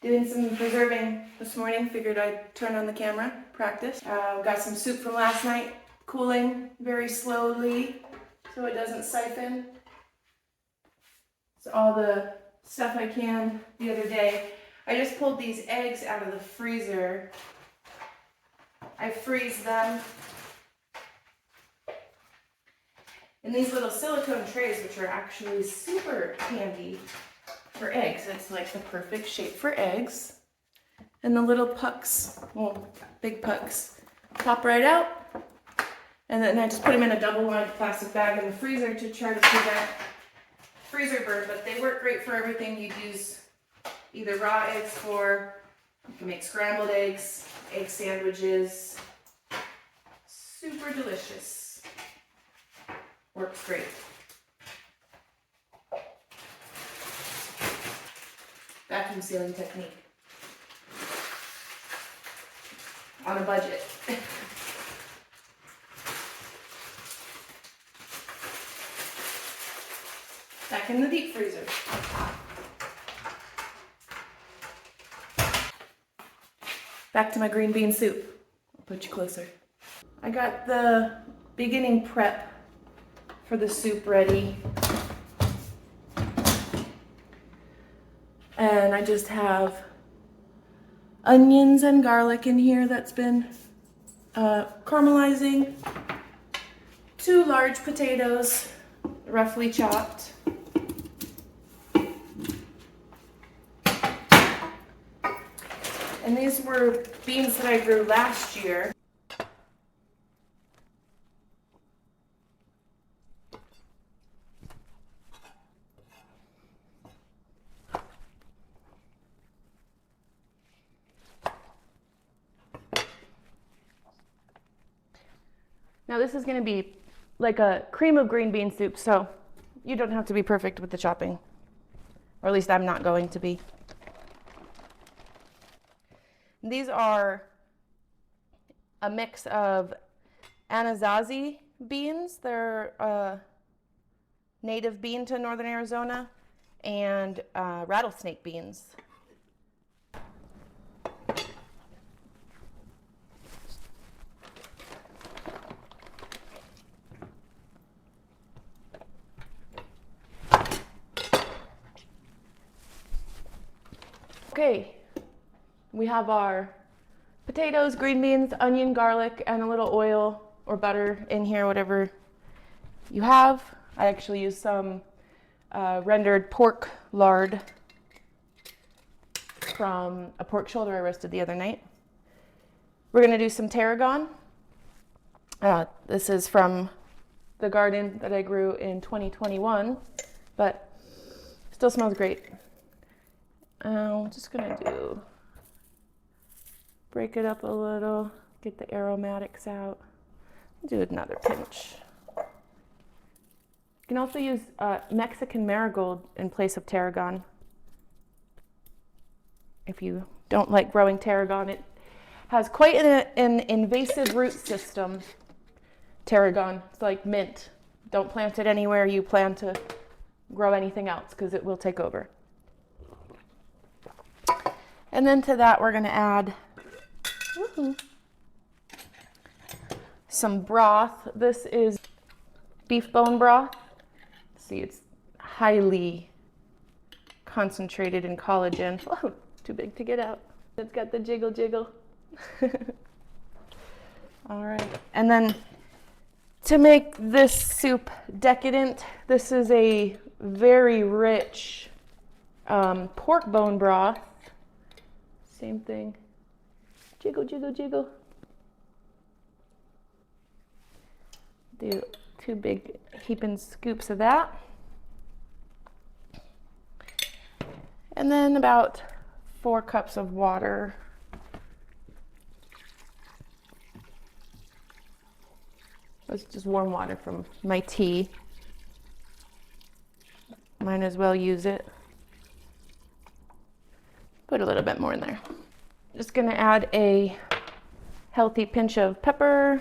Doing some preserving this morning. Figured I'd turn on the camera, practice. Got some soup from last night, cooling very slowly so it doesn't siphon. So all the stuff I can the other day. I just pulled these eggs out of the freezer. I freeze them in these little silicone trays, which are actually super handy for eggs. It's like the perfect shape for eggs. And the little pucks, well, big pucks, pop right out. And then I just put them in a double-lined plastic bag in the freezer to try to prevent freezer burn. But they work great for everything. You'd use either raw eggs for, you can make scrambled eggs, egg sandwiches. Super delicious. Works great. Vacuum sealing technique. On a budget. Back in the deep freezer. Back to my green bean soup. I'll put you closer. I got the beginning prep for the soup ready. And I just have onions and garlic in here that's been caramelizing. 2 large potatoes, roughly chopped. And these were beans that I grew last year. Now this is going to be like a cream of green bean soup, so you don't have to be perfect with the chopping. Or at least I'm not going to be. These are a mix of Anasazi beans. They're a native bean to northern Arizona, and rattlesnake beans. Okay, we have our potatoes, green beans, onion, garlic, and a little oil or butter in here, whatever you have. I actually used some rendered pork lard from a pork shoulder I roasted the other night. We're going to do some tarragon. This is from the garden that I grew in 2021, but still smells great. I'm just going to break it up a little, get the aromatics out. Do another pinch. You can also use Mexican marigold in place of tarragon. If you don't like growing tarragon, it has quite an invasive root system. Tarragon, it's like mint. Don't plant it anywhere you plan to grow anything else because it will take over. And then to that we're going to add some broth. This is beef bone broth. See, it's highly concentrated in collagen. Whoa, too big to get out. It's got the jiggle jiggle. All right, and then to make this soup decadent, this is a very rich pork bone broth. Same thing. Jiggle, jiggle, jiggle. Do 2 big heaping scoops of that. And then about 4 cups of water. It's just warm water from my tea. Might as well use it. Put a little bit more in there. Just gonna add a healthy pinch of pepper.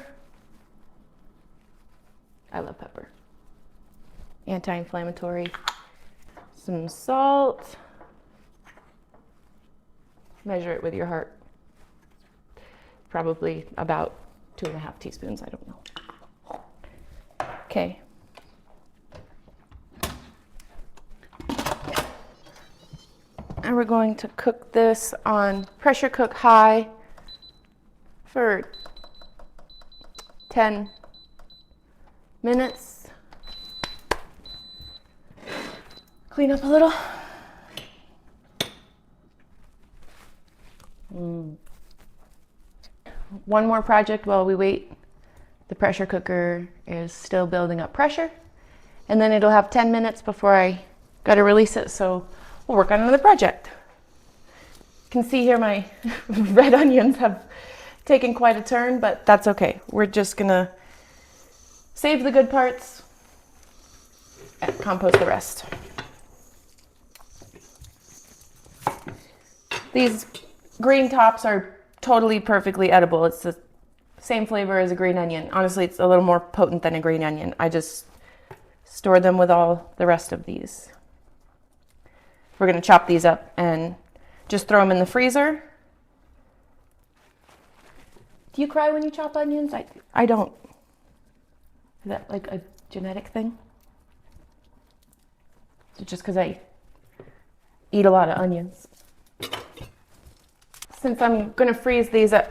I love pepper. Anti-inflammatory. Some salt. measure it with your heart. Probably about 2.5 teaspoons, I don't know. Okay. And we're going to cook this on pressure cook high for 10 minutes. Clean up a little. One more project while we wait. The pressure cooker is still building up pressure, and then it'll have 10 minutes before I gotta release it, so we'll work on another project. You can see here my red onions have taken quite a turn, but that's okay. We're just gonna save the good parts and compost the rest. These green tops are totally perfectly edible. It's the same flavor as a green onion. Honestly, it's a little more potent than a green onion. I just store them with all the rest of these. We're going to chop these up and just throw them in the freezer. Do you cry when you chop onions? I don't. Is that like a genetic thing? Is it just because I eat a lot of onions? Since I'm going to freeze these, I'm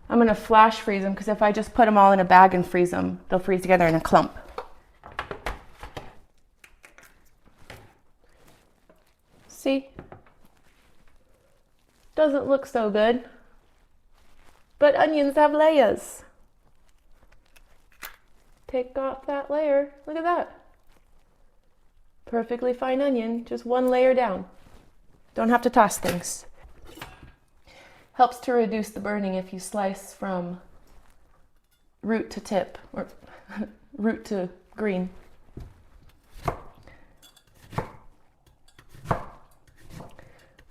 going to flash freeze them, because if I just put them all in a bag and freeze them, they'll freeze together in a clump. See? Doesn't look so good. But onions have layers. Take off that layer. Look at that. Perfectly fine onion, just one layer down. Don't have to toss things. Helps to reduce the burning if you slice from root to tip, or root to green.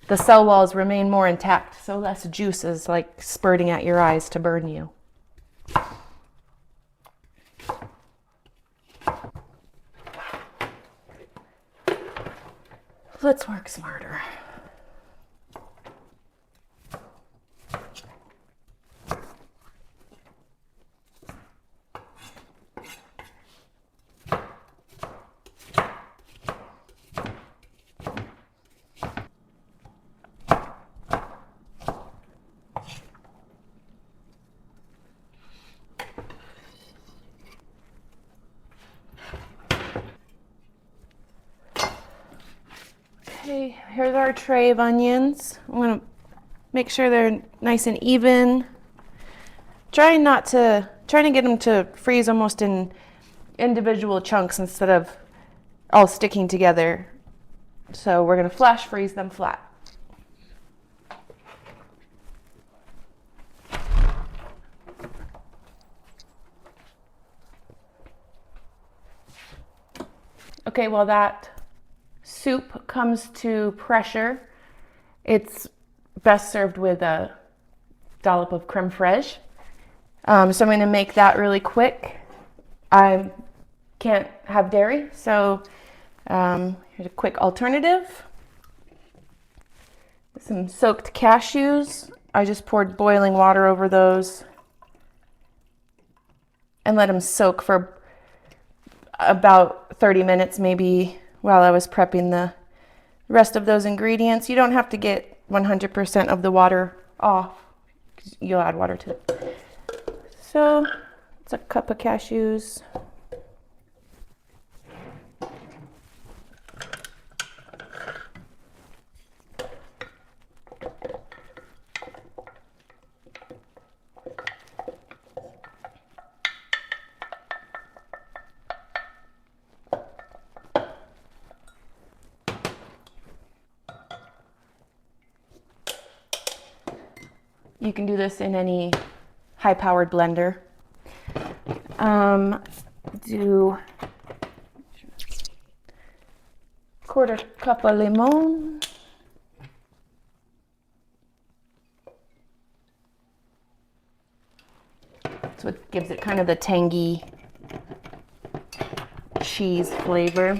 The cell walls remain more intact, so less juice is like spurting at your eyes to burn you. Let's work smarter. Okay, here's our tray of onions. I'm going to make sure they're nice and even. Trying to get them to freeze almost in individual chunks instead of all sticking together. So we're going to flash freeze them flat. Okay, while that soup comes to pressure, it's best served with a dollop of creme fraiche. So I'm going to make that really quick. I can't have dairy, so here's a quick alternative. Some soaked cashews. I just poured boiling water over those and let them soak for about 30 minutes maybe while I was prepping the rest of those ingredients. You don't have to get 100% of the water off, 'cause you'll add water to it. So it's a cup of cashews. You can do this in any high-powered blender. Do 1/4 cup of lemon. That's what gives it kind of the tangy cheese flavor.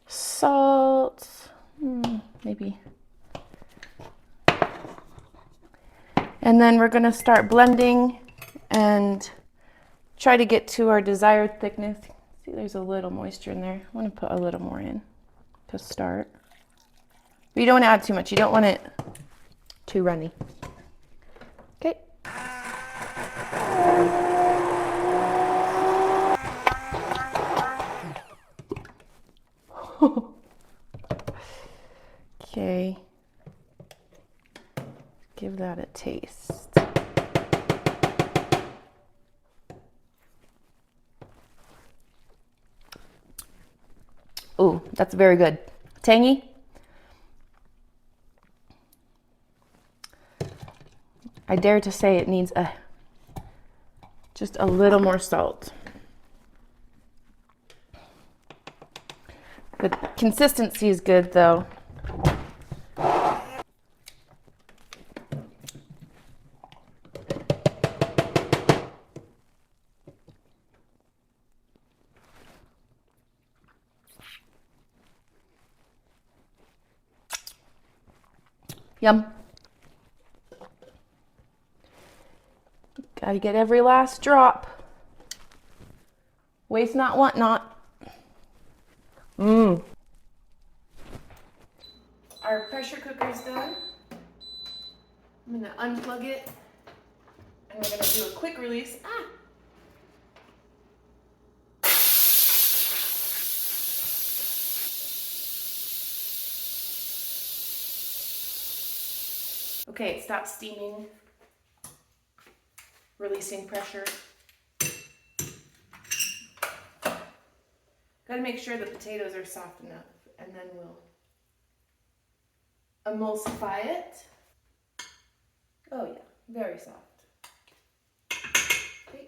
Salt, maybe And then we're gonna start blending and try to get to our desired thickness. See, there's a little moisture in there. I want to put a little more in to start. But you don't want to add too much. You don't want it too runny. Okay. Okay. Give that a taste. Ooh, that's very good. Tangy. I dare to say it needs just a little more salt. The consistency is good though. Yum. Gotta get every last drop. Waste not, want not. Our pressure cooker's done. I'm gonna unplug it and we're gonna do a quick release. Okay, it stopped steaming, releasing pressure. Gotta make sure the potatoes are soft enough, and then we'll emulsify it. Oh yeah, very soft. Okay.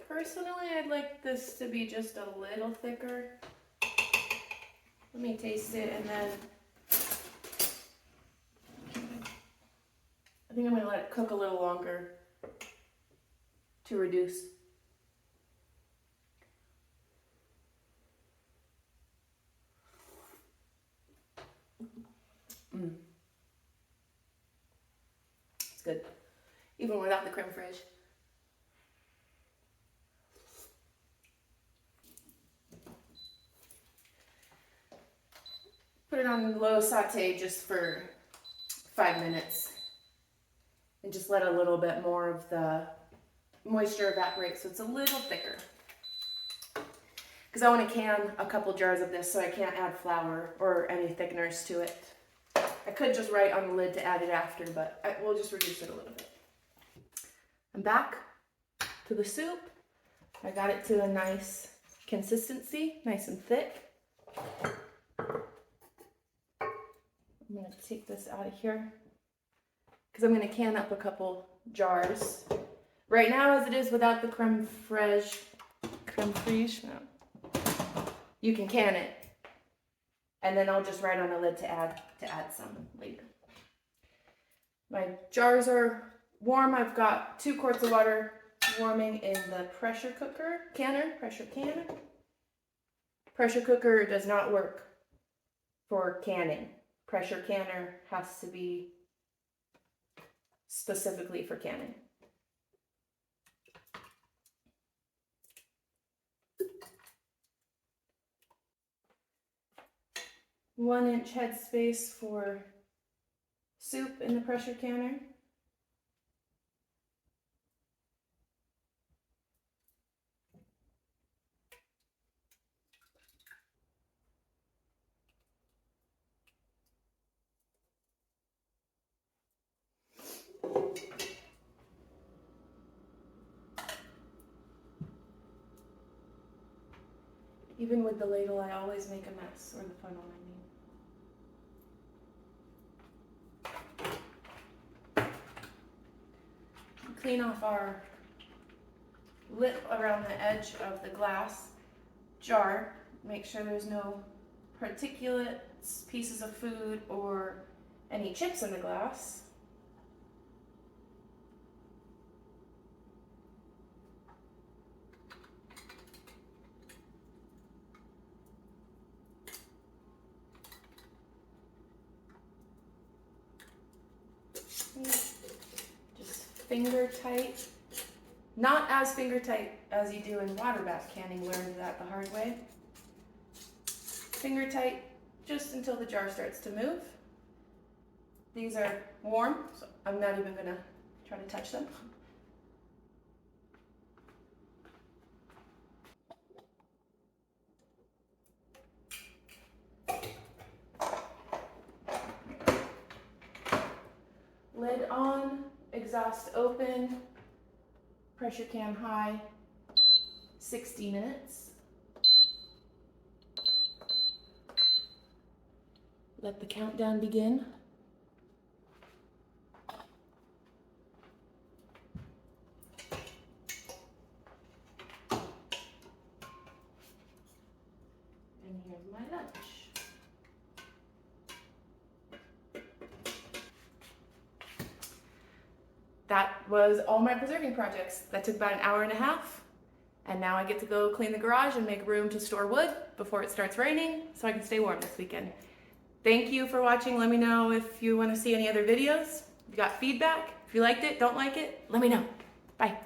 Personally, I'd like this to be just a little thicker. Let me taste it and then I think I'm going to let it cook a little longer to reduce. It's good, even without the creme fraiche. Put it on low saute just for 5 minutes and just let a little bit more of the moisture evaporate so it's a little thicker. Because I want to can a couple jars of this so I can't add flour or any thickeners to it. I could just write on the lid to add it after, but we'll just reduce it a little bit. I'm back to the soup. I got it to a nice consistency, nice and thick. I'm going to take this out of here because I'm going to can up a couple jars. Right now, as it is without the creme fraiche, no. You can can it, and then I'll just write on the lid to add some later. My jars are warm. I've got 2 quarts of water warming in the pressure cooker, pressure canner. Pressure cooker does not work for canning. Pressure canner has to be specifically for canning. One-inch headspace for soup in the pressure canner. Even with the ladle, I always make a mess, or the funnel, I mean. Clean off our lip around the edge of the glass jar. Make sure there's no particulates, pieces of food, or any chips in the glass. finger tight. Not as finger tight as you do in water bath canning, learned that the hard way. Finger tight just until the jar starts to move. These are warm, so I'm not even gonna try to touch them. Lid on, exhaust open, pressure can high, 60 minutes. Let the countdown begin. And here's my lunch. That was all my preserving projects. That took about an hour and a half. And now I get to go clean the garage and make room to store wood before it starts raining so I can stay warm this weekend. Thank you for watching. Let me know if you want to see any other videos. If you got feedback, if you liked it, don't like it, let me know. Bye.